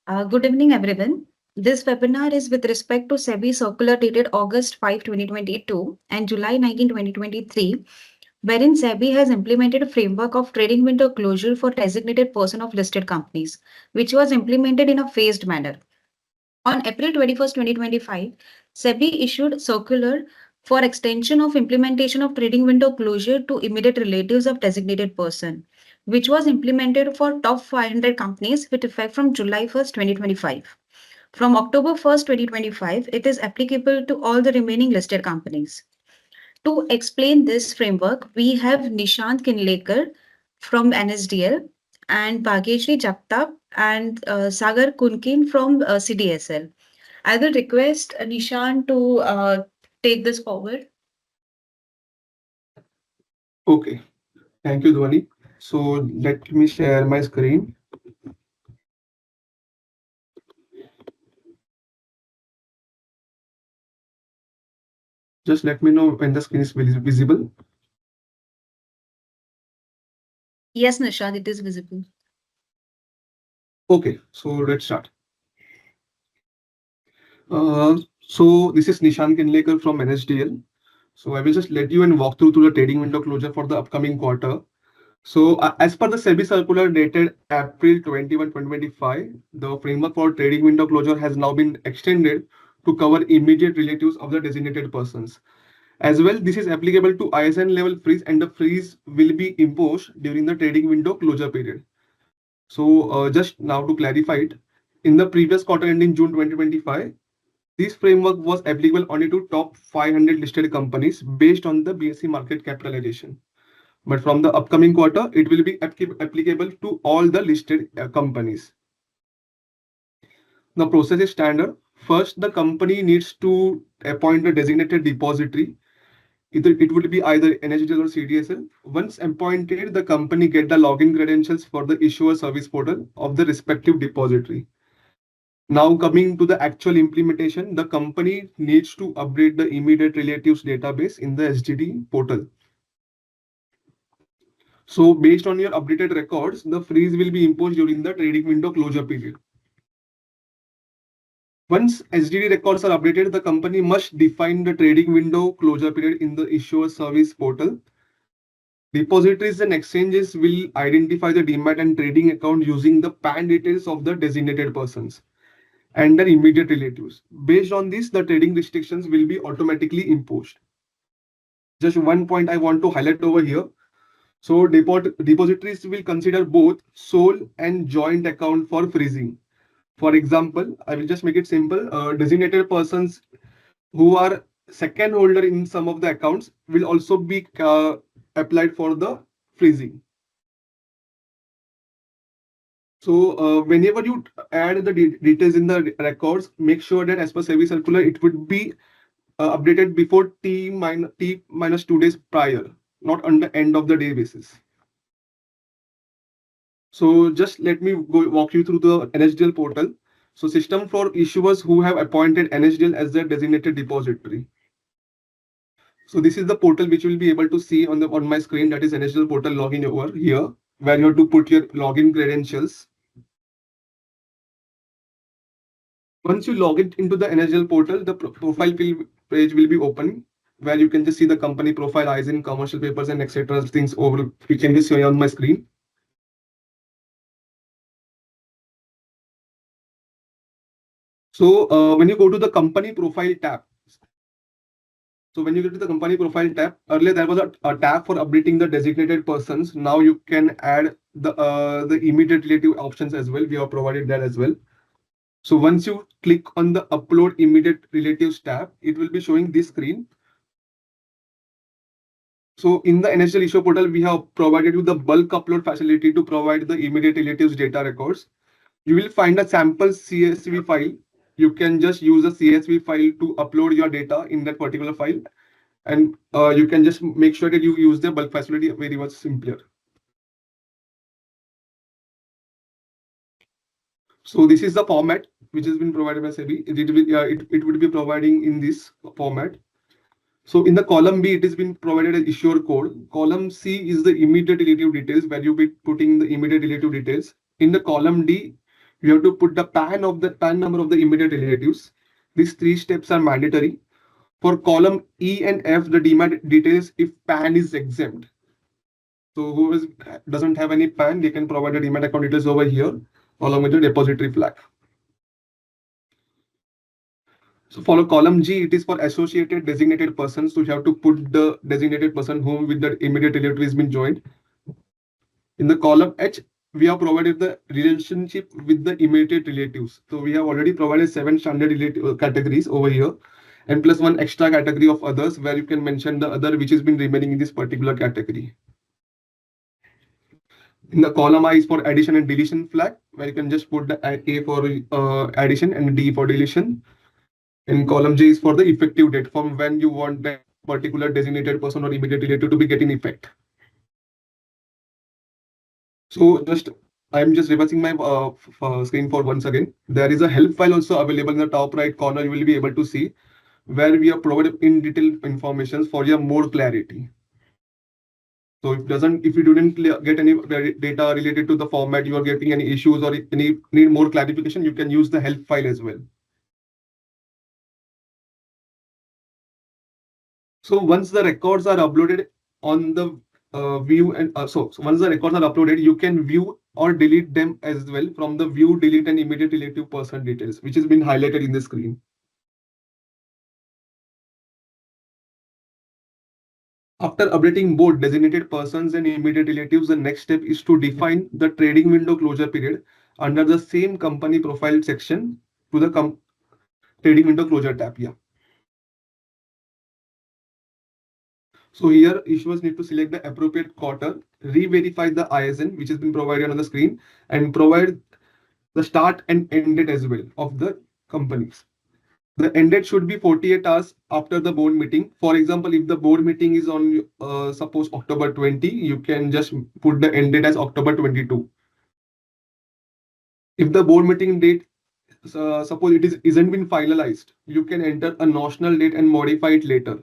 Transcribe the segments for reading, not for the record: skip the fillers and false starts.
Good evening, everyone. This webinar is with respect to SEBI circular dated August 5, 2022 and July 19, 2023, wherein SEBI has implemented a framework of trading window closure for designated person of listed companies, which was implemented in a phased manner. On April 21st, 2025, SEBI issued circular for extension of implementation of trading window closure to immediate relatives of designated person, which was implemented for top 500 companies with effect from July 1st, 2025. From October 1st, 2025, it is applicable to all the remaining listed companies. To explain this framework, we have Nishant Kinlekar from NSDL and Bhageshri Jagtap and Sagar Kunkin from CDSL. I will request Nishant to take this forward. Okay, thank you, Dhwani. So let me share my screen. Just let me know when the screen is visible. Yes, Nishant, it is visible. Okay, so let's start. So this is Nishan Kinlekar from NSDL. So I will just let you and walk through the trading window closure for the upcoming quarter. So as per the SEBI circular dated April 21, 2025, the framework for trading window closure has now been extended to cover immediate relatives of the designated persons. As well, this is applicable to ISN level freeze and the freeze will be imposed during the trading window closure period. So just now to clarify it, in the previous quarter ending June 2025, this framework was applicable only to top 500 listed companies based on the BSE market capitalization. But from the upcoming quarter, it will be applicable to all the listed companies. The process is standard. First, the company needs to appoint a designated depository. It would be either NSDL or CDSL. Once appointed, the company get the login credentials for the issuer service portal of the respective depository. Now coming to the actual implementation, the company needs to update the immediate relatives database in the SGD portal. So based on your updated records, the freeze will be imposed during the trading window closure period. Once SGD records are updated, the company must define the trading window closure period in the issuer service portal. Depositories and exchanges will identify the demat and trading account using the PAN details of the designated persons and their immediate relatives. Based on this, the trading restrictions will be automatically imposed. Just one point I want to highlight over here. So depositories will consider both sole and joint account for freezing. For example, I will just make it simple. Designated persons who are second holder in some of the accounts will also be applied for the freezing. So whenever you add the details in the records, make sure that as per SEBI circular, it would be updated before T minus 2 days prior, not on the end of the day basis. So just let me walk you through the NSDL portal. So system for issuers who have appointed NSDL as their designated depository. So this is the portal which you will be able to see on my screen. That is NSDL portal login over here, where you have to put your login credentials. Once you log it into the NSDL portal, the profile page will be open, where you can just see the company profile, ISIN, commercial papers, and etc. things over. You can just see on my screen. So when you go to the company profile tab, so when you get to the company profile tab, earlier there was a tab for updating the designated persons. Now you can add the immediate relative options as well. We have provided that as well. So once you click on the upload immediate relatives tab, it will be showing this screen. So in the NSDL issue portal, we have provided you the bulk upload facility to provide the immediate relatives data records. You will find a sample CSV file. You can just use a CSV file to upload your data in that particular file. And you can just make sure that you use the bulk facility very much simpler. So this is the format which has been provided by SEBI. It would be providing in this format. So in the column B, it has been provided an issuer code. Column C is the immediate relative details where you'll be putting the immediate relative details. In the column D, You have to put the PAN number of the immediate relatives. These three steps are mandatory. For column E and F, the demat details if PAN is exempt. So doesn't have any PAN, they can provide the demat account details over here along with the depository flag. So for column G, it is for associated designated persons. So you have to put the designated person whom with the immediate relative has been joined. In the column H, we have provided the relationship with the immediate relatives. So we have already provided 7 standard categories over here, and plus one extra category of others where you can mention the other which has been remaining in this particular category. In the column I is for addition and deletion flag, where you can just put the A for addition and D for deletion. And column J is for the effective date from when you want that particular designated person or immediate relative to be getting effect. So I'm just reversing my screen for once again. There is a help file also available in the top right corner. You will be able to see where we have provided in detail information for your more clarity. So if you didn't get any data related to the format, you are getting any issues or any need more clarification, you can use the help file as well. So once the records are uploaded on the view and so once the records are uploaded, you can view or delete them as well from the view, delete, and immediate relative person details, which has been highlighted in the screen. After updating both designated persons and immediate relatives, the next step is to define the trading window closure period under the same company profile section to the trading window closure tab. Yeah. So here issuers need to select the appropriate quarter, re-verify the ISN which has been provided on the screen, and provide the start and end date as well of the companies. The end date should be 48 hours after the board meeting. For example, if the board meeting is on suppose October 20, you can just put the end date as October 22. If the board meeting date suppose it isn't been finalized, you can enter a notional date and modify it later.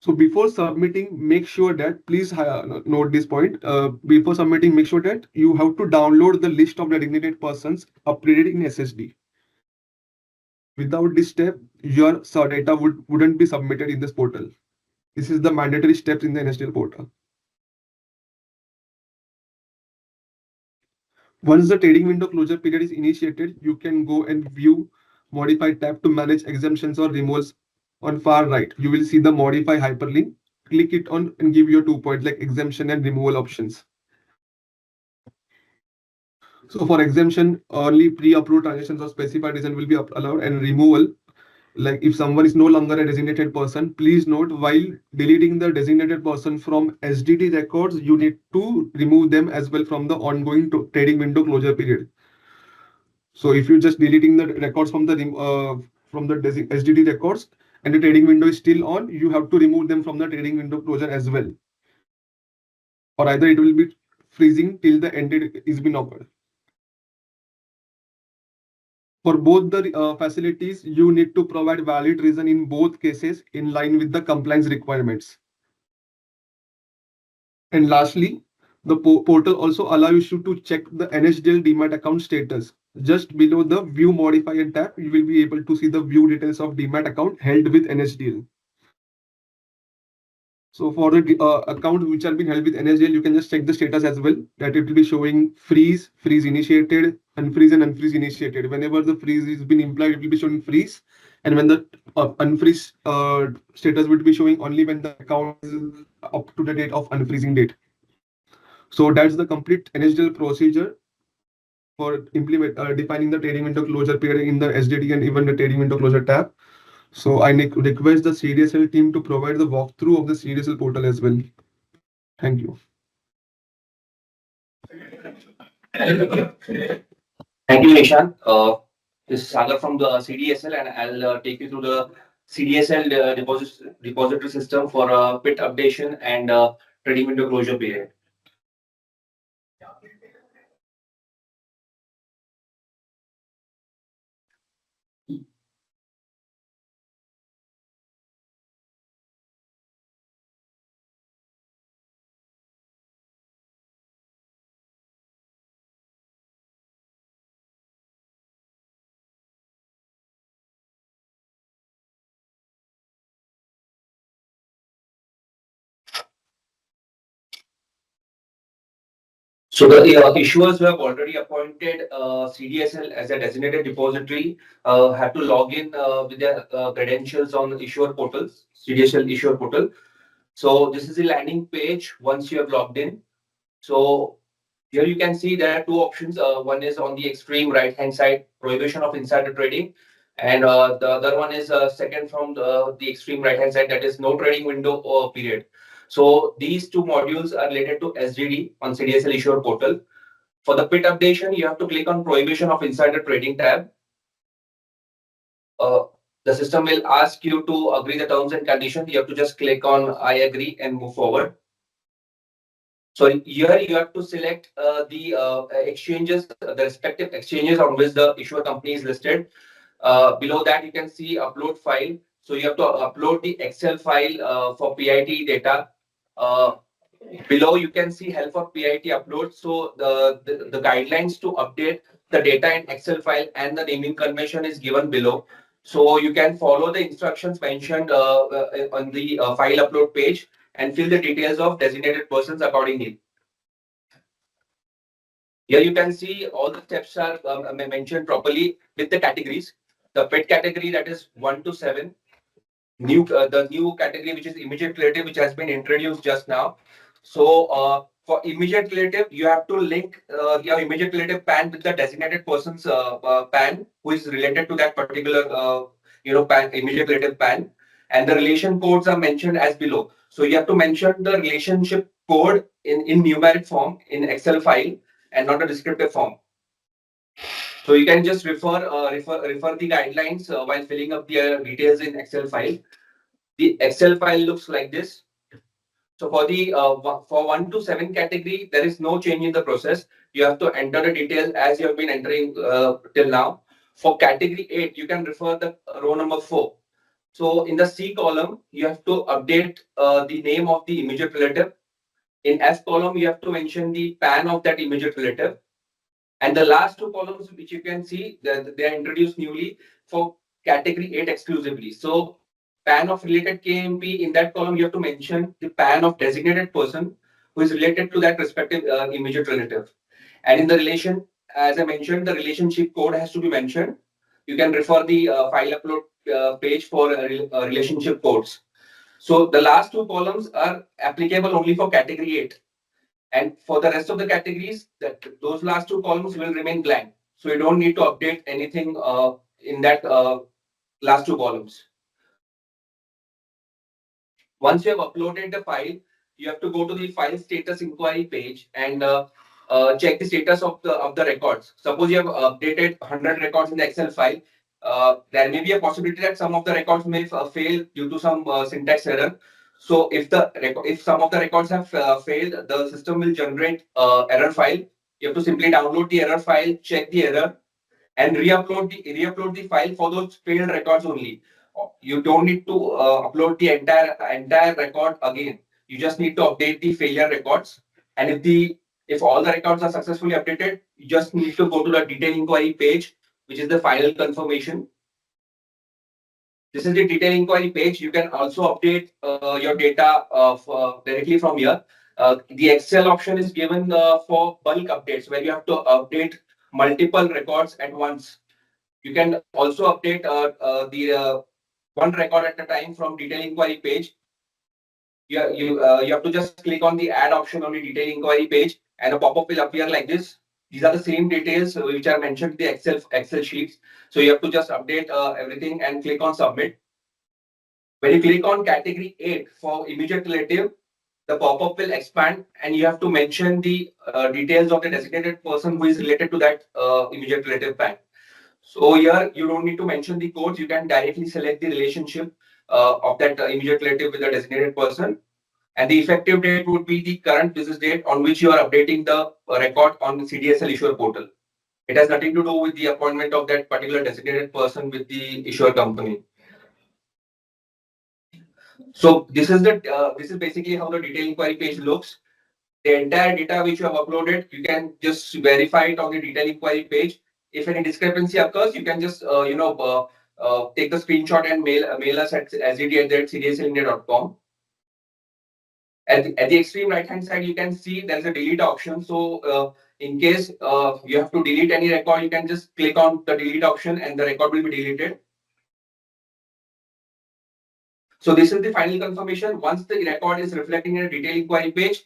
So before submitting, make sure that please note this point. Before submitting, make sure that you have to download the list of designated persons uploaded in SSD. Without this step, your data wouldn't be submitted in this portal. This is the mandatory steps in the NSDL portal. Once the trading window closure period is initiated, you can go and view modify tab to manage exemptions or removals. On far right, you will see the modify hyperlink. Click it on and give your 2 points like exemption and removal options. So for exemption, only pre-approved transactions or specified reason will be allowed, and removal, like if someone is no longer a designated person, please note while deleting the designated person from SDT records, you need to remove them as well from the ongoing trading window closure period. So if you're just deleting the records from the SDT records and the trading window is still on, you have to remove them from the trading window closure as well. Or either it will be freezing till the end date is been occurred. For both the facilities, you need to provide valid reason in both cases in line with the compliance requirements. And lastly, the portal also allows you to check the NSDL demat account status. Just below the view modifier tab, you will be able to see the view details of demat account held with NSDL. So for the account which are being held with NSDL, you can just check the status as well, that it will be showing freeze, freeze initiated, unfreeze and unfreeze initiated. Whenever the freeze is been implied, it will be showing freeze. And when the unfreeze status will be showing only when the account is up to the date of unfreezing date. So that's the complete NSDL procedure for defining the trading window closure period in the SDT and even the trading window closure tab. So I request the CDSL team to provide the walkthrough of the CDSL portal as well. Thank you. Thank you, Nishan. This is Sagar from the CDSL, and I'll take you through the CDSL depository system for PIT updation and trading window closure period. So the issuers who have already appointed CDSL as a designated depository have to log in with their credentials on issuer portals, CDSL issuer portal. So this is the landing page once you have logged in. So here you can see there are two options. One is on the extreme right hand side, prohibition of insider trading, and the other one is second from the extreme right hand side, that is no trading window or period. So these two modules are related to SGD on CDSL issuer portal. For the PIT updation, you have to click on prohibition of insider trading tab. Uh, the system will ask you to agree the terms and conditions. You have to just click on I agree and move forward. So here you have to select the exchanges, the respective exchanges on which the issuer company is listed. Below that, you can see upload file. So you have to upload the Excel file for PIT data. Uh, Below, you can see help for PIT upload. So the guidelines to update the data in Excel file and the naming convention is given below. So you can follow the instructions mentioned on the file upload page and fill the details of designated persons accordingly. Here you can see all the steps are mentioned properly with the categories. The PET category, that is 1 to 7. The new category, which is immediate relative, which has been introduced just now. So for immediate relative, you have to link your immediate relative PAN with the designated person's PAN who is related to that particular PAN, immediate relative PAN, and the relation codes are mentioned as below. So you have to mention the relationship code in numeric form in Excel file and not a descriptive form. So you can just refer the guidelines while filling up the details in Excel file. The Excel file looks like this. So for the for 1 to 7 category, there is no change in the process. You have to enter the details as you have been entering till now. For category 8, you can refer the row number 4. So in the C column, you have to update the name of the immediate relative. In F column, you have to mention the PAN of that immediate relative. And the last two columns, which you can see, they are introduced newly for category 8 exclusively. So PAN of related KMP, in that column, you have to mention the PAN of designated person who is related to that respective immediate relative. And in the relation, as I mentioned, the relationship code has to be mentioned. You can refer the file upload page for relationship codes. So the last two columns are applicable only for category 8. And for the rest of the categories, that those last two columns will remain blank. So you don't need to update anything in that last two columns. Once you have uploaded the file, you have to go to the file status inquiry page and check the status of the records. Suppose you have updated 100 records in the Excel file. There may be a possibility that some of the records may fail due to some syntax error. So if some of the records have failed, the system will generate error file. You have to simply download the error file, check the error, and re-upload the file for those failed records only. You don't need to upload the entire record again. You just need to update the failure records. And if all the records are successfully updated, you just need to go to the detail inquiry page, which is the final confirmation. This is the detail inquiry page. You can also update your data directly from here. The Excel option is given for bulk updates where you have to update multiple records at once. You can also update the one record at a time from detail inquiry page. You have to just click on the add option on the detail inquiry page, and a pop-up will appear like this. These are the same details which are mentioned in the Excel sheets. So you have to just update everything and click on submit. When you click on category 8 for immediate relative, the pop-up will expand and you have to mention the details of the designated person who is related to that immediate relative bank. So here you don't need to mention the codes. You can directly select the relationship of that immediate relative with the designated person. And the effective date would be the current business date on which you are updating the record on the CDSL issuer portal. It has nothing to do with the appointment of that particular designated person with the issuer company. So this is basically how the detail inquiry page looks. The entire data which you have uploaded, you can just verify it on the detail inquiry page. If any discrepancy occurs, you can just take the screenshot and mail us at sgd@cdsindia.com. At the extreme right hand side, you can see there's a delete option. So in case you have to delete any record, you can just click on the delete option and the record will be deleted. So this is the final confirmation. Once the record is reflecting in a detailed inquiry page,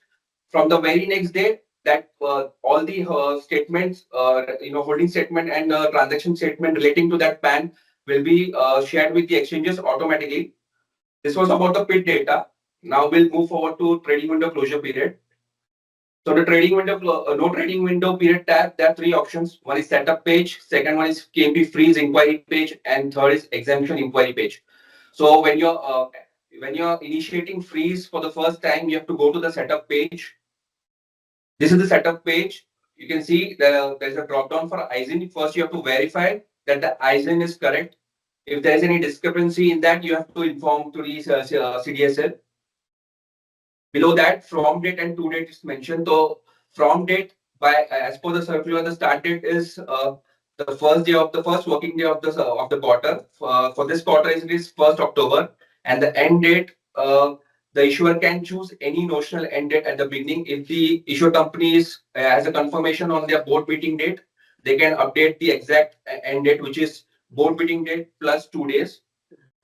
from the very next day, that all the statements, holding statement and transaction statement relating to that PAN will be shared with the exchanges automatically. This was about the PIT data. Now we'll move forward to trading window closure period. So the trading window, no trading window period tab, there are three options. One is setup page, second one is KMP freeze inquiry page, and third is exemption inquiry page. So when you're initiating freeze for the first time, you have to go to the setup page. This is the setup page. You can see there's a drop down for ISIN. First, you have to verify that the ISIN is correct. If there is any discrepancy in that, you have to inform to the CDSL. Below that, from date and to date is mentioned. So from date, by as per the circular, the start date is the first working day of the quarter. For this quarter, it is 1st October, and the end date. The issuer can choose any notional end date at the beginning. If the issuer company has a confirmation on their board meeting date, they can update the exact end date, which is board meeting date plus 2 days.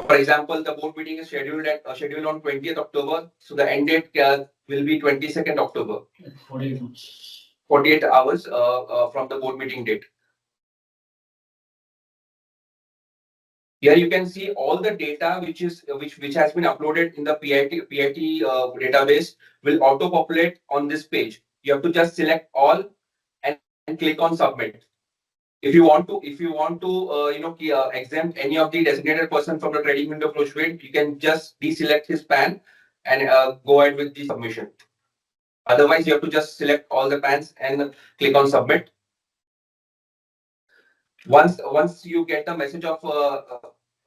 For example, the board meeting is scheduled on 20th October, so the end date will be 22nd October. 48 hours from the board meeting date. Here you can see all the data which has been uploaded in the PIT database will auto populate on this page. You have to just select all and click on submit. If you want to exempt any of the designated person from the trading window closure date, you can just deselect his PAN and go ahead with the submission. Otherwise, you have to just select all the PANs and click on submit. Once you get the message of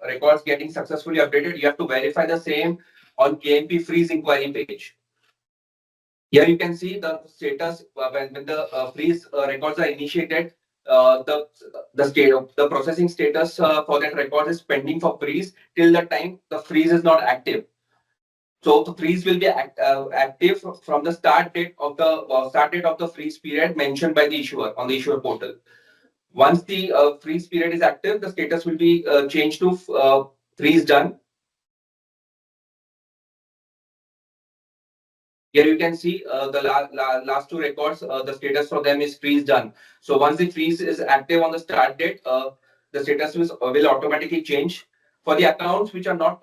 records getting successfully updated, you have to verify the same on KMP freeze inquiry page. Here you can see the status when the freeze records are initiated. The processing status for that record is pending for freeze till the time the freeze is not active. So the freeze will be active from the start date of the freeze period mentioned by the issuer on the issuer portal. Once the freeze period is active, the status will be changed to freeze done. Here you can see the last two records, the status for them is freeze done. So once the freeze is active on the start date, the status will automatically change. For the accounts which are not,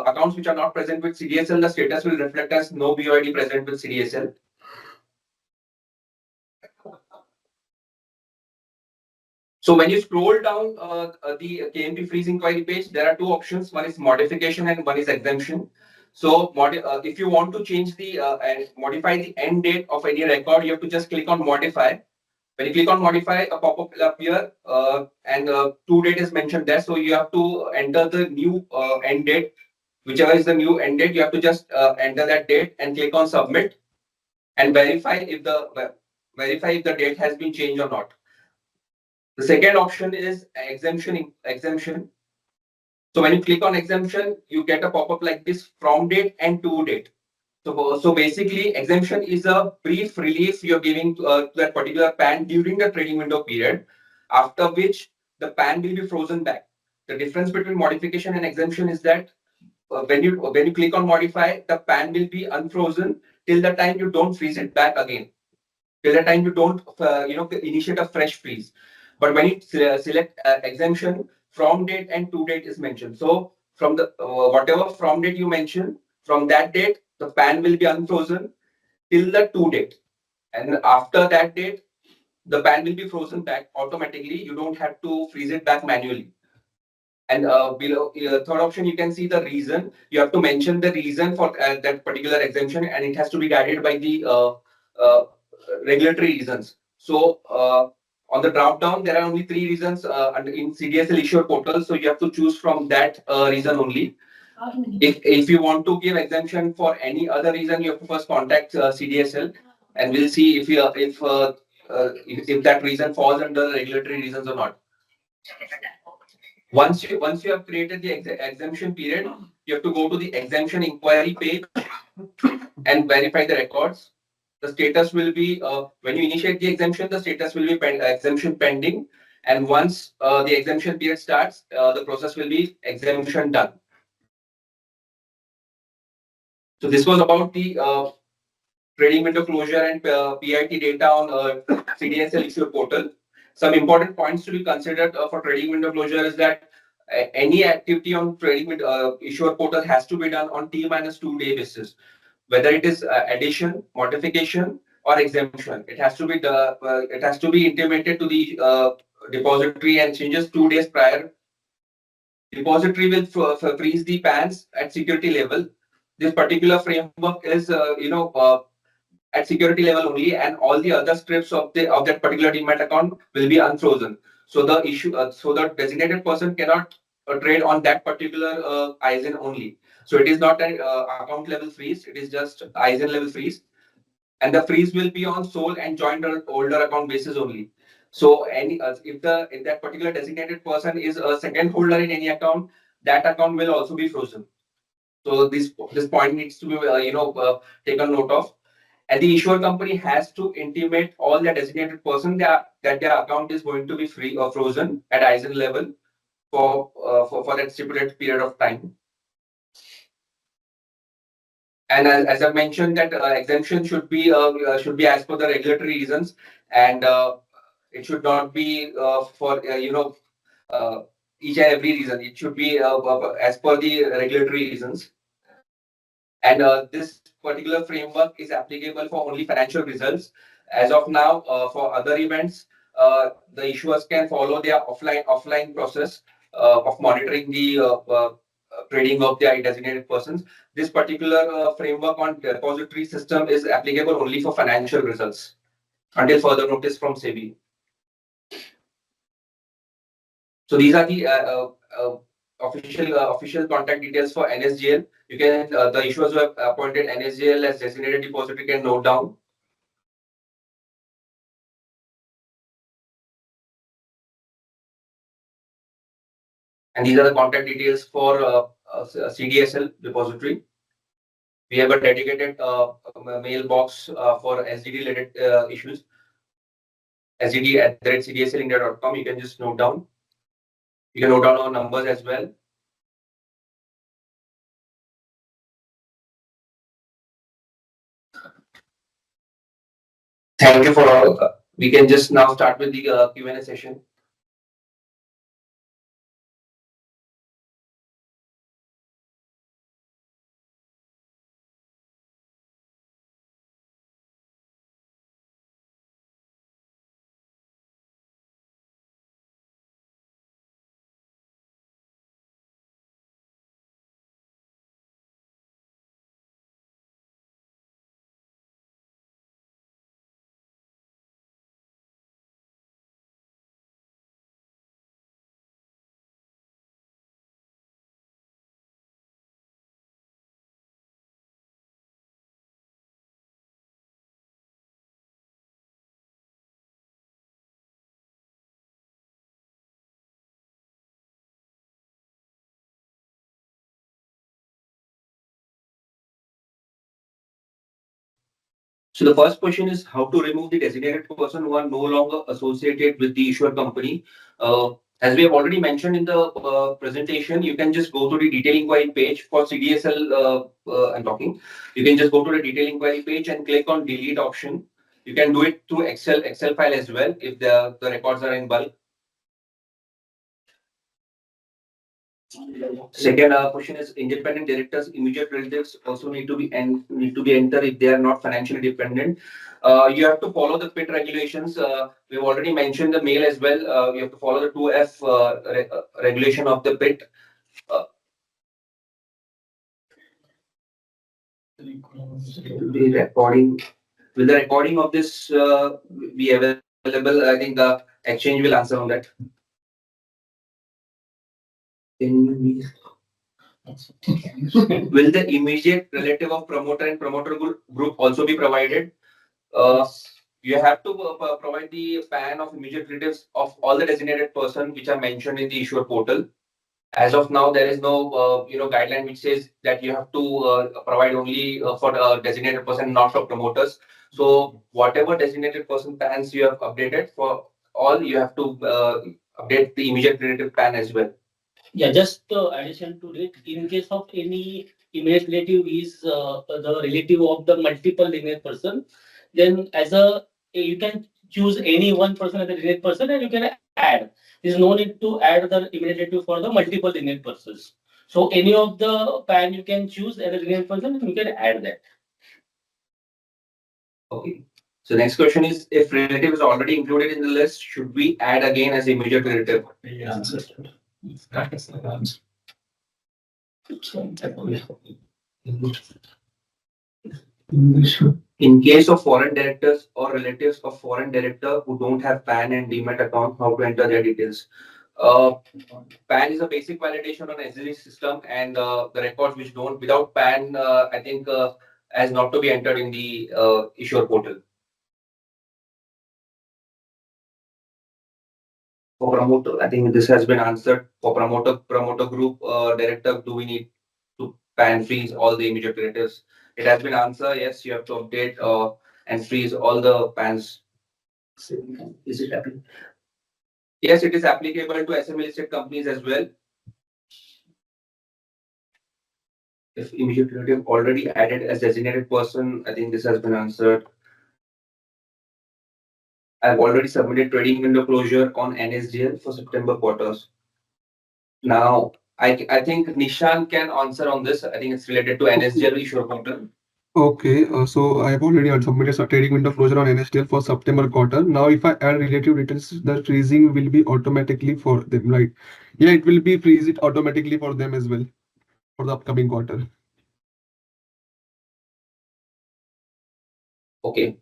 accounts which are not present with CDSL, the status will reflect as no BOID present with CDSL. So when you scroll down the KMP freeze inquiry page, there are two options. One is modification and one is exemption. So if you want to change and modify the end date of any record, you have to just click on modify. When you click on modify, a pop-up will appear and to date is mentioned there. So you have to enter the new end date. Whichever is the new end date, you have to just enter that date and click on submit and verify if the date has been changed or not. The second option is exemption. So when you click on exemption, you get a pop-up like this from date and to date. So basically, exemption is a brief relief you're giving to that particular PAN during the trading window period, after which the PAN will be frozen back. The difference between modification and exemption is that when you click on modify, the PAN will be unfrozen till the time you don't freeze it back again. Till the time you don't initiate a fresh freeze. But when you select exemption, from date and to date is mentioned. So from the whatever from date you mention, from that date the PAN will be unfrozen till the to date, and after that date the PAN will be frozen back automatically. You don't have to freeze it back manually. And below third option, you can see the reason. You have to mention the reason for that particular exemption, and it has to be guided by the uh, regulatory reasons. So on the drop down, there are only three reasons in CDSL issuer portal. So you have to choose from that reason only. If you want to give exemption for any other reason, you have to first contact CDSL, and we'll see if that reason falls under regulatory reasons or not. Once you have created the exemption period, you have to go to the exemption inquiry page. and verify the records. The status will be when you initiate the exemption, the status will be exemption pending. And once the exemption period starts, the process will be exemption done. So this was about the trading window closure and PIT data on CDSL issuer portal. Some important points to be considered for trading window closure is that any activity on trading window issuer portal has to be done on T-2 day basis, whether it is addition, modification, or exemption. It has to be intimated to the depository and changes 2 days prior. Depository will freeze the PANs at security level. This particular framework is, at security level only, and all the other scripts of that particular demat account will be unfrozen. So the designated person cannot trade on that particular ISIN only. So it is not an account level freeze; it is just ISIN level freeze, and the freeze will be on sole and joint or holder account basis only. So if that particular designated person is a second holder in any account, that account will also be frozen. So this point needs to be taken note of. And the issuer company has to intimate all the designated person that their account is going to be free or frozen at ISIN level for that stipulated period of time. And as I mentioned, that exemption should be as per the regulatory reasons, and it should not be for uh, each and every reason. It should be as per the regulatory reasons. And this particular framework is applicable for only financial results. As of now, for other events, the issuers can follow their offline process of monitoring the trading of their designated persons. This particular framework on depository system is applicable only for financial results until further notice from SEBI. So these are the official contact details for NSDL. You can the issuers who have appointed NSDL as designated depository can note down. And these are the contact details for CDSL depository. We have a dedicated mailbox for SDD related issues. SDD@cdslindia.com. You can just note down. You can note down our numbers as well. Thank you for all. We can just now start with the Q&A session. So the first question is how to remove the designated person who are no longer associated with the issuer company. As we have already mentioned in the presentation, you can just go to the detail inquiry page for CDSL. I'm talking. You can just go to the detail inquiry page and click on delete option. You can do it through Excel file as well if the records are in bulk. Second question is independent directors, immediate relatives also need to be entered if they are not financially dependent. You have to follow the PIT regulations. We've already mentioned the mail as well. You have to follow the 2F regulation of the PIT. The recording will the recording of this be available? I think the exchange will answer on that. Will the immediate relative of promoter and promoter group also be provided? You have to provide the PAN of immediate relatives of all the designated person which are mentioned in the issuer portal. As of now, there is no guideline which says that you have to provide only for designated person, not for promoters. So whatever designated person PANs you have updated for all, you have to update the immediate relative PAN as well. Yeah, just addition to it, in case of any immediate relative is the relative of the multiple linear person, then as a you can choose any one person as a linear person and you can add. There's no need to add the immediate relative for the multiple linear persons. So any of the pan you can choose as a linear person and you can add that. Okay. So next question is, if relative is already included in the list, should we add again as immediate relative? Yeah. In case of foreign directors or relatives of foreign director who don't have PAN and demat account, how to enter their details? Uh, PAN is a basic validation on SDG system, and the records which don't without PAN, I think, has not to be entered in the issuer portal. For promoter, I think this has been answered. For promoter group director, do we need to PAN freeze all the immediate relatives? It has been answered. Yes, you have to update and freeze all the PANs. Is it applicable? Yes, it is applicable to SME listed companies as well. If immediate relative already added as designated person, I think this has been answered. I've already submitted trading window closure on NSDL for September quarters. Now, I think Nishan can answer on this. I think it's related to NSDL issuer portal. Okay, so I have already submitted a trading window closure on NSDL for September quarter. Now, if I add relative details, the freezing will be automatically for them, right? Yeah, it will be freeze it automatically for them as well for the upcoming quarter. Okay.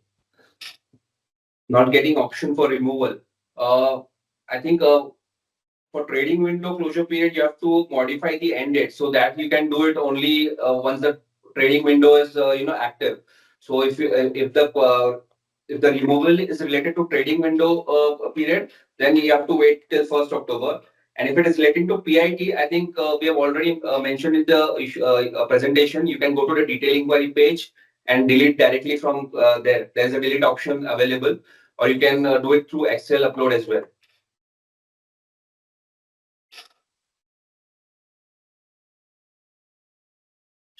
Not getting option for removal. I think for trading window closure period, you have to modify the end date so that you can do it only once the trading window is active. So if the removal is related to trading window period, then you have to wait till 1st October. And if it is relating to PIT, I think we have already mentioned in the presentation. You can go to the detail inquiry page and delete directly from there. There's a delete option available, or you can do it through Excel upload as well.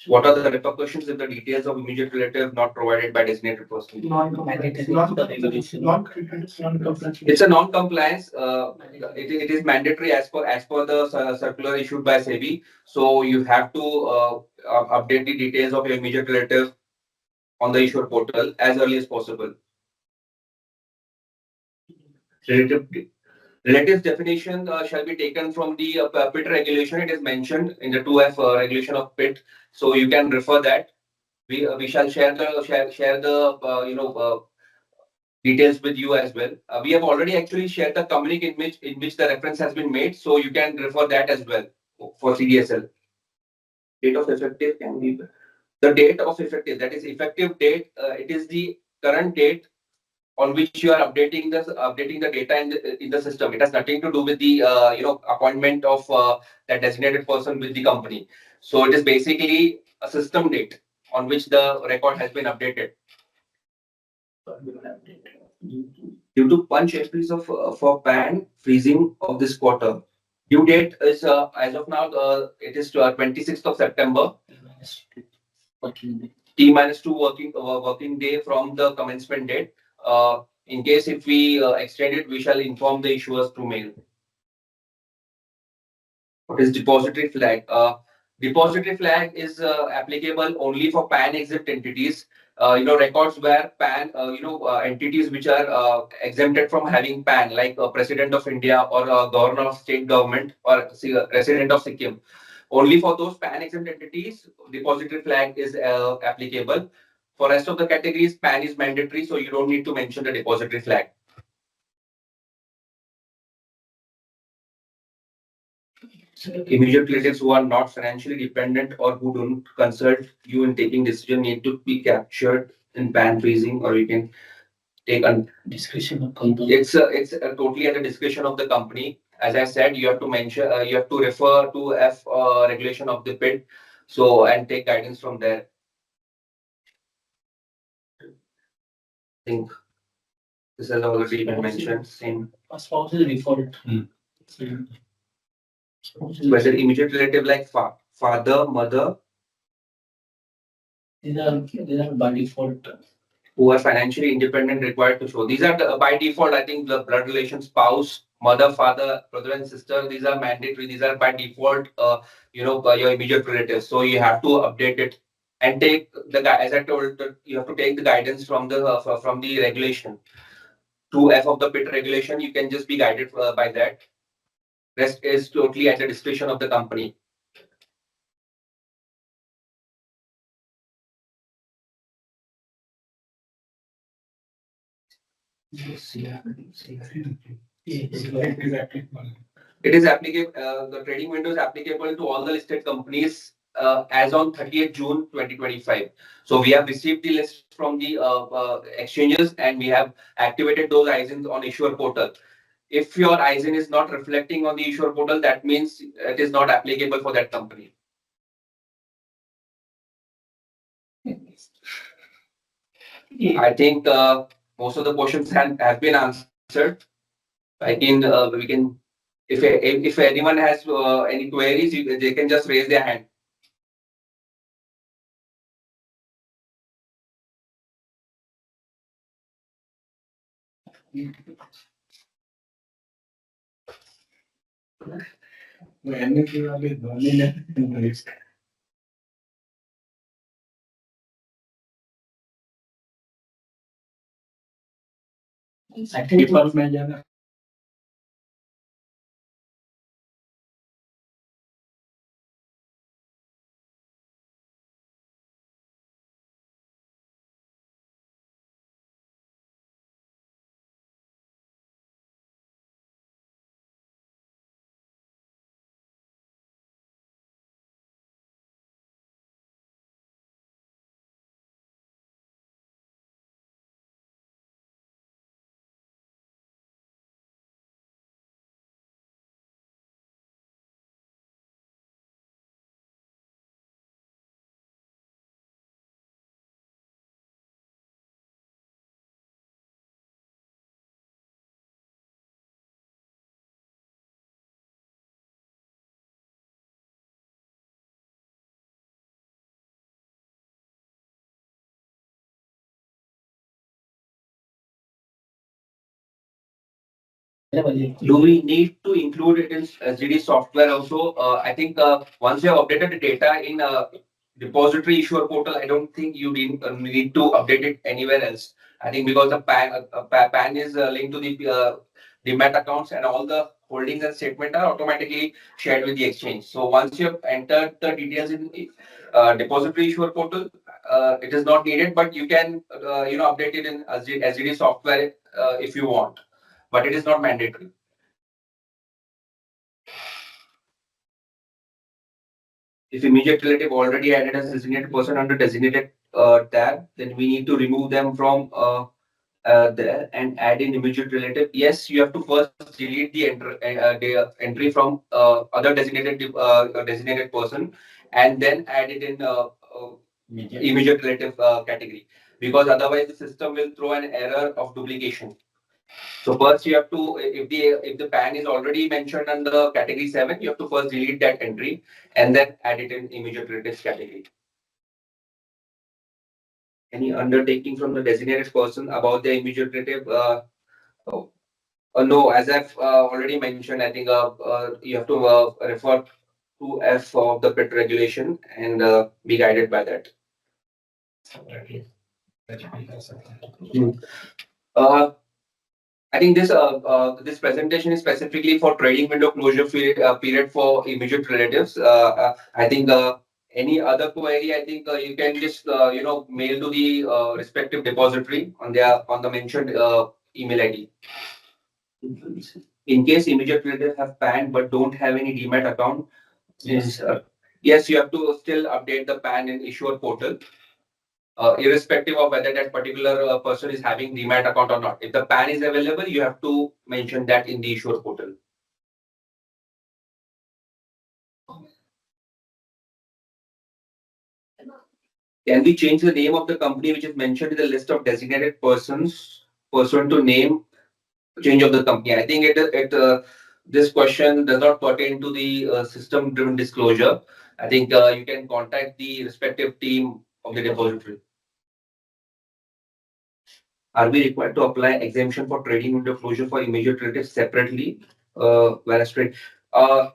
What are the repercussions if the details of immediate relative not provided by designated person? It's a non-compliance. It is mandatory as per the circular issued by SEBI. So you have to update the details of your immediate relative on the issuer portal as early as possible. Relative Relatives definition shall be taken from the PIT regulation. It is mentioned in the 2F regulation of PIT. So you can refer that. We shall share the details with you as well. We have already actually shared the communique in which the reference has been made, so you can refer that as well for CDSL. Date of effective can be the date of effective. That is effective date. It is the current date on which you are updating the data in the system. It has nothing to do with the appointment of that designated person with the company. So it is basically a system date on which the record has been updated. Due to punch entries of for PAN freezing of this quarter. Due date is as of now it is 26th of September. T minus two working day from the commencement date. In case if we extend it, we shall inform the issuers through mail. What is depository flag? Depository flag is applicable only for PAN exempt entities. Records where PAN, entities which are exempted from having PAN, like President of India or Governor of State Government or Resident of Sikkim. Only for those PAN exempt entities, depository flag is applicable. For rest of the categories, PAN is mandatory, so you don't need to mention the depository flag. Immediate relatives who are not financially dependent or who don't consult you in taking decision need to be captured in PAN freezing, or you can take a discretion of company. It's totally at the discretion of the company. As I said, you have to mention, you have to refer to F regulation of the PIT, so and take guidance from there. I think this has already been mentioned. Same. A spouse is default. Whether immediate relative like father, mother, These are by default. who are financially independent required to show. These are by default, I think the blood relation, spouse, mother, father, brother and sister, these are mandatory. These are by default, your immediate relatives. So you have to update it and take the guy, as I told, you have to take the guidance from the regulation. To F of the PIT regulation, you can just be guided by that. Rest is totally at the discretion of the company. It is applicable. The trading window is applicable to all the listed companies as on 30th June 2025. So we have received the list from the exchanges and we have activated those ISINs on issuer portal. If your ISIN is not reflecting on the issuer portal, that means it is not applicable for that company. I think most of the questions have been answered. We can, if anyone has any queries, they can just raise their hand. Default में जाना. Do we need to include it in SGD software also? I think once you have updated the data in depository issuer portal, I don't think you need to update it anywhere else. I think because the PAN is linked to the demat accounts and all the holdings and statement are automatically shared with the exchange. So once you have entered the details in the depository issuer portal, it is not needed, but you can update it in SGD software if you want, but it is not mandatory. If immediate relative already added as designated person under designated tab, then we need to remove them from there and add in immediate relative. Yes, you have to first delete the entry from other designated person and then add it in immediate relative category, because otherwise the system will throw an error of duplication. So first you have to, if the PAN is already mentioned under category 7, you have to first delete that entry and then add it in immediate relatives category. Any undertaking from the designated person about the immediate relative? Oh, no, as I've already mentioned, I think you have to refer to F of the PIT regulation and be guided by that. Uh, I think this presentation is specifically for trading window closure period for immediate relatives. I think any other query, I think you can just mail to the respective depository on the mentioned email ID. In case immediate relatives have PAN but don't have any demat account, yes, you have to still update the PAN in issuer portal. Irrespective of whether that particular person is having demat account or not. If the PAN is available, you have to mention that in the issuer portal. Can we change the name of the company which is mentioned in the list of designated persons pursuant to name change of the company? I think this question does not pertain to the system-driven disclosure. I think you can contact the respective team of the depository. Are we required to apply exemption for trading window closure for immediate relatives separately? Whereas trade, uh,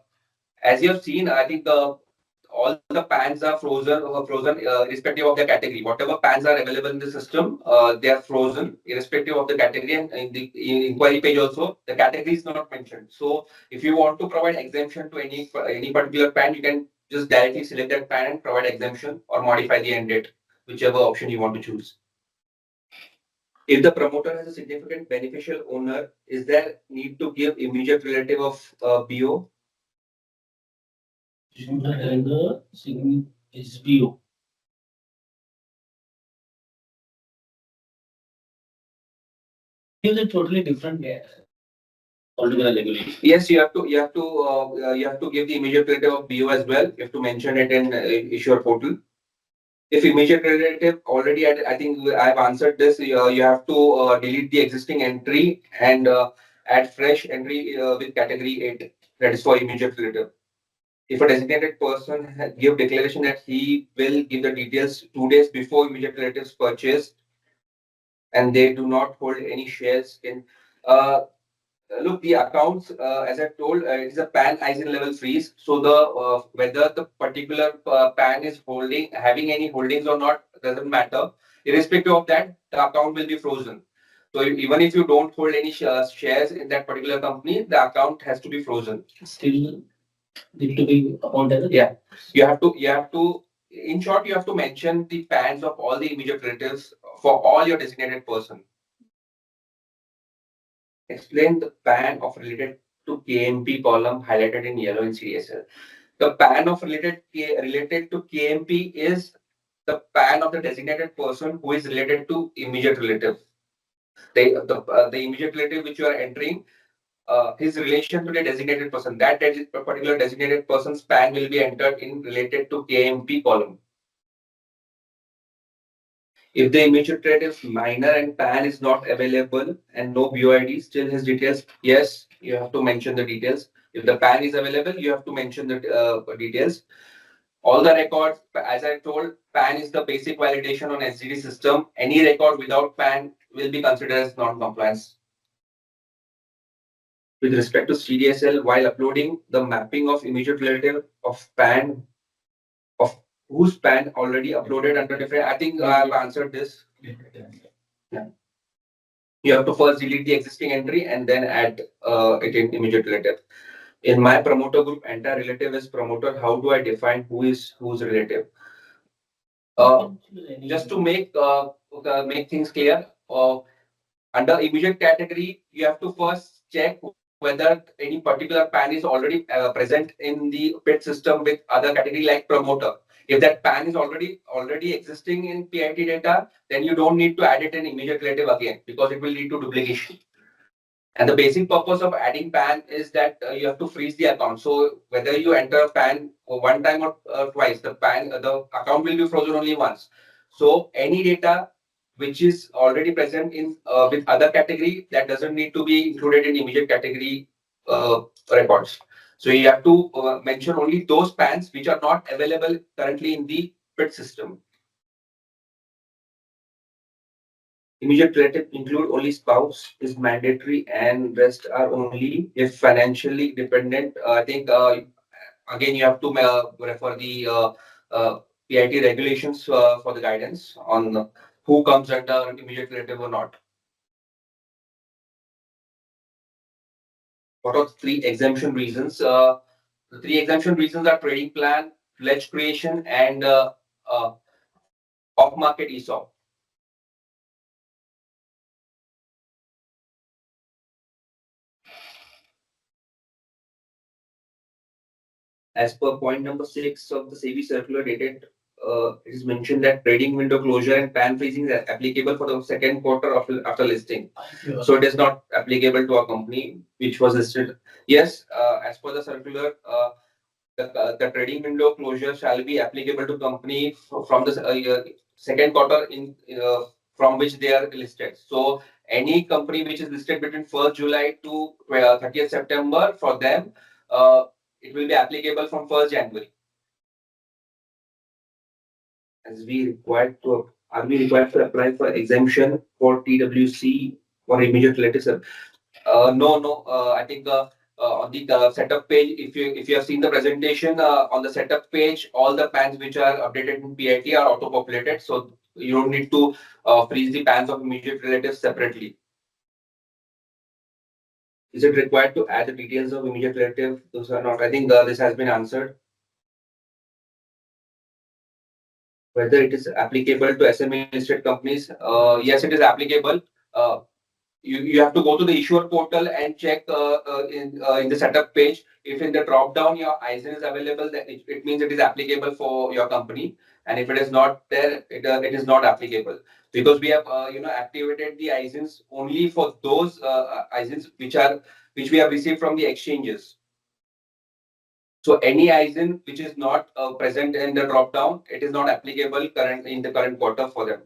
as you have seen, I think all the pans are frozen irrespective of the category. Whatever pans are available in the system, they are frozen irrespective of the category. And in the inquiry page also, the category is not mentioned. So if you want to provide exemption to any particular pan, you can just directly select that pan and provide exemption or modify the end date, whichever option you want to choose. If the promoter has a significant beneficial owner, is there need to give immediate relative of BO? Shooter and the sign is BO. Is a totally different altogether regulation. Yes, you have to give the immediate relative of BO as well. You have to mention it in issuer portal. If immediate relative already, I think I've answered this. You have to delete the existing entry and add fresh entry with category 8. That is for immediate relative. If a designated person give declaration that he will give the details 2 days before immediate relatives purchase and they do not hold any shares in look, the accounts, as I told, it is a PAN ISIN level freeze. So the whether the particular PAN is having any holdings or not doesn't matter. Irrespective of that, the account will be frozen. So even if you don't hold any shares in that particular company, the account has to be frozen. Still need to be accounted. Yeah, you have to. In short, you have to mention the PANs of all the immediate relatives for all your designated person. Explain the PAN of related to KMP column highlighted in yellow in CDSL. The PAN of related to KMP is the PAN of the designated person who is related to immediate relative. The immediate relative which you are entering, his relation to the designated person, that particular designated person's PAN will be entered in related to KMP column. If the immediate relative minor and PAN is not available and no BOID, still his details, yes, you have to mention the details. If the PAN is available, you have to mention the details. All the records, as I told, PAN is the basic validation on SGD system. Any record without PAN will be considered as non-compliance. With respect to CDSL, while uploading the mapping of immediate relative of PAN, of whose PAN already uploaded under different, I think I've answered this. Yeah. You have to first delete the existing entry and then add it in immediate relative. In my promoter group, entire relative is promoter. How do I define who's relative? Just to make things clear, under immediate category, you have to first check whether any particular PAN is already present in the PIT system with other category like promoter. If that PAN is already existing in PIT data, then you don't need to add it in immediate relative again because it will lead to duplication. And the basic purpose of adding PAN is that you have to freeze the account. So whether you enter PAN one time or twice, the account will be frozen only once. So any data which is already present in with other category that doesn't need to be included in immediate category records. So you have to mention only those PANs which are not available currently in the PIT system. Immediate relative include only spouse is mandatory and rest are only if financially dependent. I think again you have to refer the PIT regulations for the guidance on who comes under immediate relative or not. What are the three exemption reasons? The three exemption reasons are trading plan, pledge creation, and off-market ESOP. As per point number 6 of the SEBI circular dated, it is mentioned that trading window closure and pan freezing is applicable for the second quarter after listing. So it is not applicable to a company which was listed. Yes, as per the circular, the trading window closure shall be applicable to company from the second quarter in from which they are listed. So any company which is listed between 1st July to 30th September, for them, it will be applicable from 1st January. As we required to Are we required to apply for exemption for TWC or immediate relatives? No, no. I think on the setup page, if you have seen the presentation on the setup page, all the pans which are updated in PIT are auto populated, so you don't need to freeze the pans of immediate relatives separately. Is it required to add the details of immediate relative? Those are not. I think this has been answered. Whether it is applicable to SME listed companies, yes, it is applicable. Uh, you have to go to the issuer portal and check in the setup page. If in the drop down your ISIN is available, then it means it is applicable for your company. And if it is not there, it is not applicable, because we have activated the ISINs only for those ISINs which we have received from the exchanges. So any ISIN which is not present in the drop down, it is not applicable in the current quarter for them.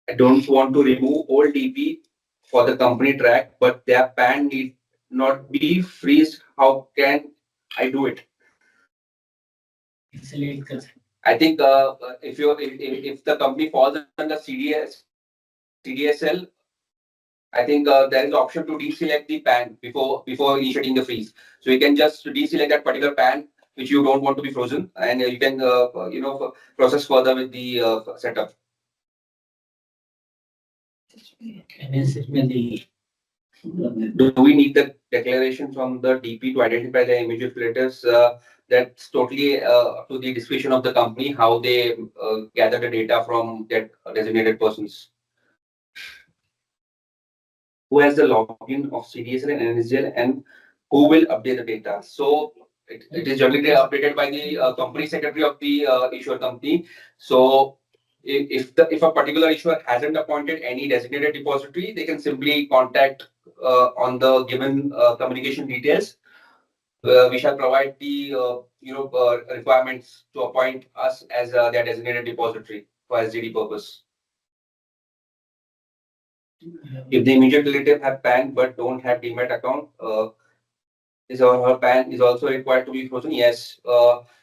I don't want to remove old DP for the company track, but their PAN need not be freezed. How can I do it? I think if the company falls under CDSL, I think there is option to deselect the PAN before initiating the freeze. So you can just deselect that particular PAN which you don't want to be frozen, and you can process further with the setup. Do we need the declaration from the DP to identify the immediate relatives? That's totally up to the discretion of the company how they gather the data from that designated persons. Who has the login of CDSL and NSDL, and who will update the data? So it is generally updated by the company secretary of the issuer company. So if a particular issuer hasn't appointed any designated depository, they can simply contact on the given communication details. We shall provide the requirements to appoint us as their designated depository for SDD purpose. If the immediate relative have PAN but don't have Demat account, his or her PAN is also required to be frozen. Yes,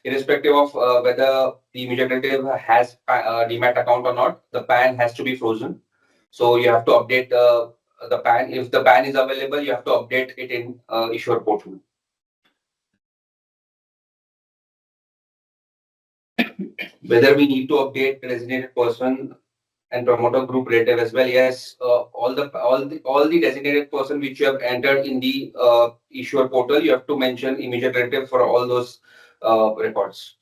irrespective of whether the immediate relative has a Demat account or not, the PAN has to be frozen. So you have to update the PAN. If the PAN is available, you have to update it in issuer portal. Whether we need to update the designated person and promoter group relative as well. Yes, all the designated person which you have entered in the issuer portal, you have to mention immediate relative for all those records.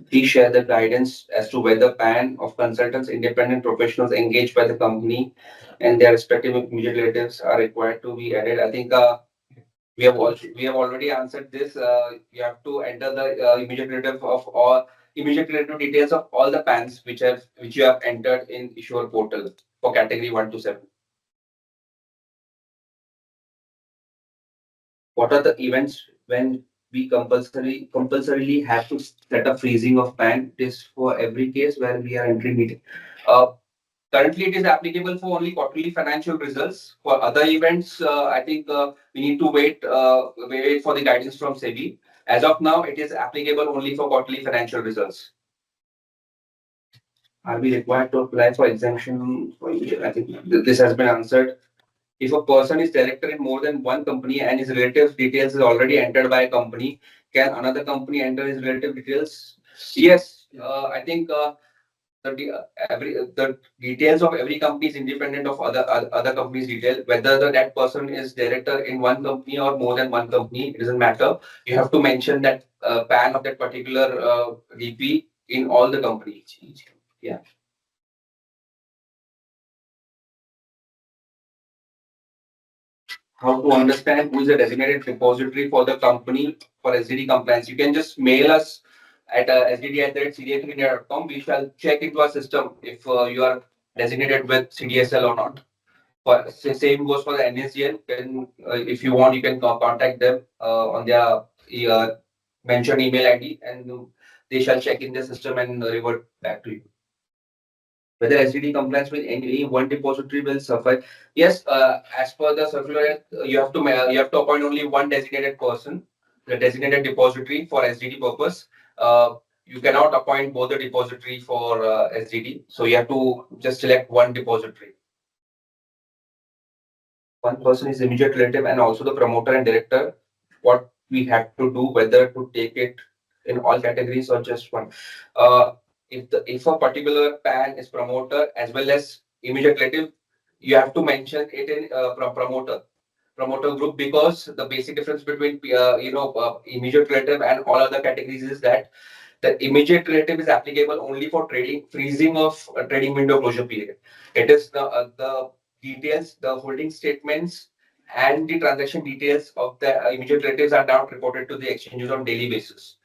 Please share the guidance as to whether PAN of consultants, independent professionals engaged by the company and their respective immediate relatives are required to be added. I think we have already answered this. You have to enter the immediate relative details of all the PANs which you have entered in issuer portal for category 1 to 7. What are the events when we compulsorily have to set up freezing of PAN? It is for every case where we are entering meeting. Currently, it is applicable for only quarterly financial results. For other events, I think we need to wait for the guidance from SEBI. As of now, it is applicable only for quarterly financial results. Are we required to apply for exemption? I think this has been answered. If a person is director in more than one company and his relative details is already entered by a company, can another company enter his relative details? Yes, I think the details of every company is independent of other companies' detail. Whether that person is director in one company or more than one company, it doesn't matter. You have to mention that PAN of that particular DP in all the companies. Yeah. how to understand who is a designated repository for the company for SDD compliance. You can just mail us at sdd@cdslindia.com. We shall check into our system if you are designated with CDSL or not. Same goes for the NSDL. Then, if you want, you can contact them on their mentioned email ID, and they shall check in the system and revert back to you. Whether SDD compliance with any one depository will suffice. Yes, as per the circular, you have to appoint only one designated person, the designated depository for SDD purpose. You cannot appoint both the depository for SDD, so you have to just select one depository. One person is immediate relative and also the promoter and director. What we have to do, whether to take it in all categories or just one. Uh, if a particular PAN is promoter as well as immediate relative, you have to mention it in promoter group, because the basic difference between immediate relative and all other categories is that the immediate relative is applicable only for trading freezing of trading window closure period. It is the details, the holding statements, and the transaction details of the immediate relatives are now reported to the exchanges on daily basis.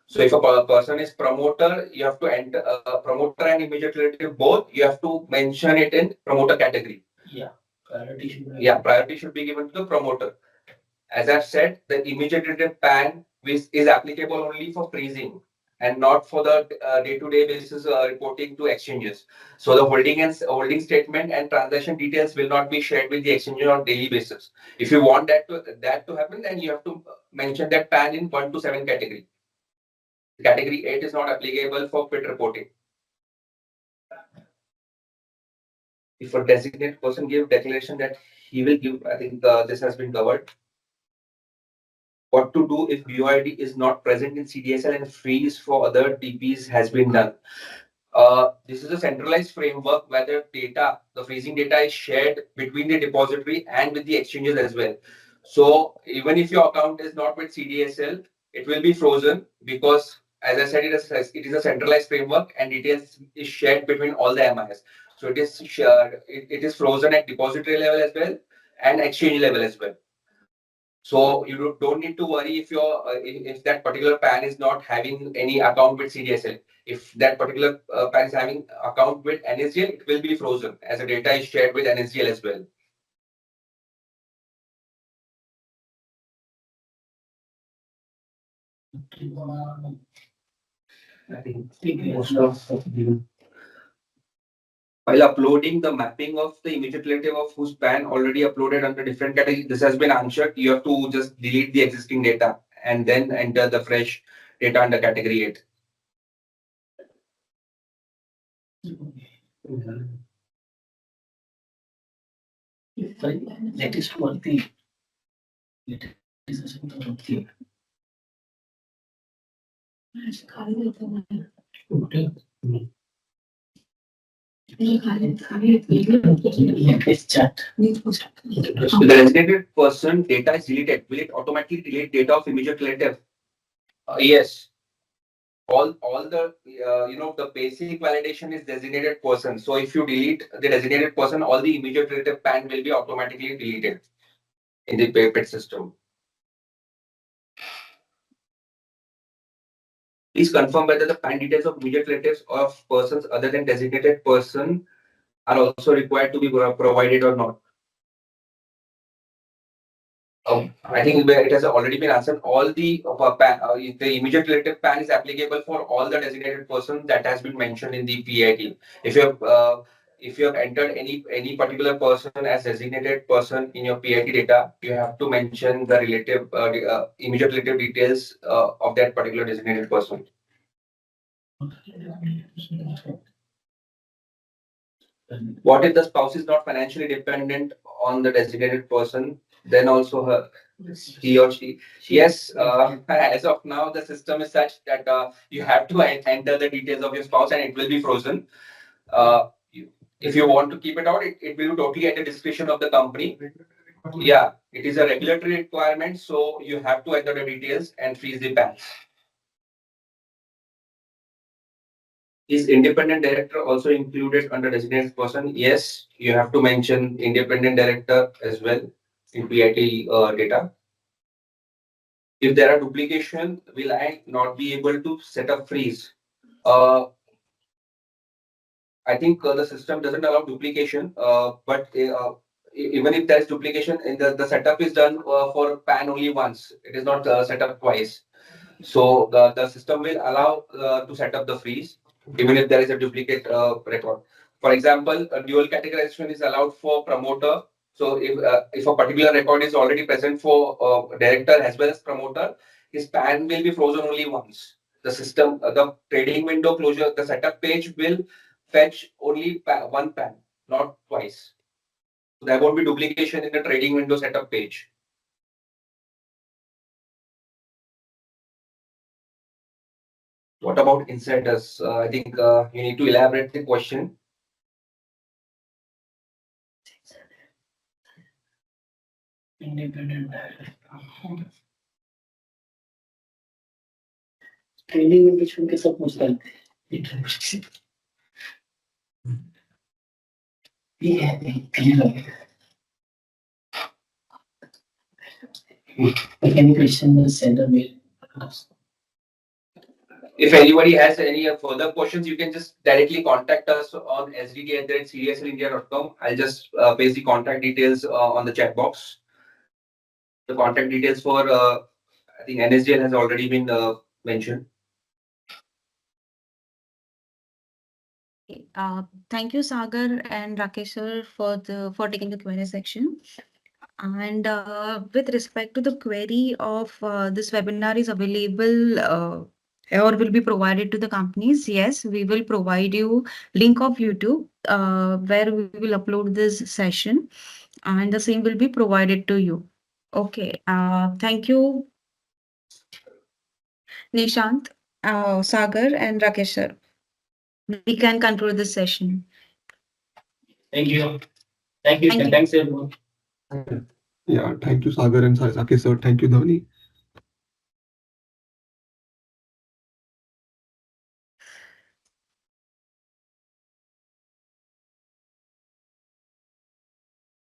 So if a person is promoter, you have to enter promoter and immediate relative both. You have to mention it in promoter category. Yeah, priority should be. Yeah, priority should be given to the promoter. As I've said, the immediate relative PAN is applicable only for freezing and not for the day-to-day basis reporting to exchanges. So the holding statement and transaction details will not be shared with the exchange on daily basis. If you want that to happen, then you have to mention that PAN in 1 to 7 category. Category 8 is not applicable for quit reporting. If a designated person give declaration that he will give, I think this has been covered. What to do if BOID is not present in CDSL and freeze for other TPs has been done. This is a centralized framework where the freezing data is shared between the depository and with the exchanges as well. So even if your account is not with CDSL, it will be frozen because, as I said, it is a centralized framework and details is shared between all the MIS. So it is shared, it is frozen at depository level as well and exchange level as well. So you don't need to worry if that particular PAN is not having any account with CDSL. If that particular PAN is having account with NSDL, it will be frozen as the data is shared with NSDL as well. I think most of while uploading the mapping of the immediate relative of whose PAN already uploaded under different category, this has been answered. You have to just delete the existing data and then enter the fresh data under category 8. That is worthy. It is worthy. It's chat. If the designated person data is deleted, will it automatically delete data of immediate relative? Yes. All the the basic validation is designated person. So if you delete the designated person, all the immediate relative PAN will be automatically deleted in the PayPit system. Please confirm whether the PAN details of immediate relatives of persons other than designated person are also required to be provided or not. I think it has already been answered. All the immediate relative PAN is applicable for all the designated persons that has been mentioned in the PIT. If you have entered any particular person as designated person in your PIT data, you have to mention the immediate relative details of that particular designated person. What if the spouse is not financially dependent on the designated person? Then also he or she. Yes, as of now, the system is such that you have to enter the details of your spouse and it will be frozen. If you want to keep it out, it will be totally at the discretion of the company. Yeah, it is a regulatory requirement, so you have to enter the details and freeze the PAN. Is independent director also included under designated person? Yes, you have to mention independent director as well. in PIT data. If there are duplication, will I not be able to set up freeze? Uh, I think the system doesn't allow duplication, but even if there is duplication, the setup is done for PAN only once. It is not set up twice. So the system will allow to set up the freeze even if there is a duplicate record. For example, a dual categorization is allowed for promoter. So if a particular record is already present for director as well as promoter, his PAN will be frozen only once. The system, the trading window closure, the setup page will fetch only one PAN, not twice. So there won't be duplication in the trading window setup page. What about insiders? I think you need to elaborate the question. Independent training में कुछ उनके सब पूछता है ये है clear any question send a mail. If anybody has any further questions, you can just directly contact us on sdk@cdslindia.com. I'll just paste the contact details on the chat box. The contact details for I think NSDL has already been mentioned. Okay, thank you, Sagar and Rakesh sir, for taking the Q&A section. And with respect to the query of this webinar is available or will be provided to the companies, yes, we will provide you link of YouTube where we will upload this session and the same will be provided to you. Okay, thank you, Nishant, Sagar, and Rakesh sir. We can conclude this session. Thank you. Thank you. Thank you. Thanks everyone. Yeah, thank you, Sagar and Rakesh sir. Thank you, Dhani.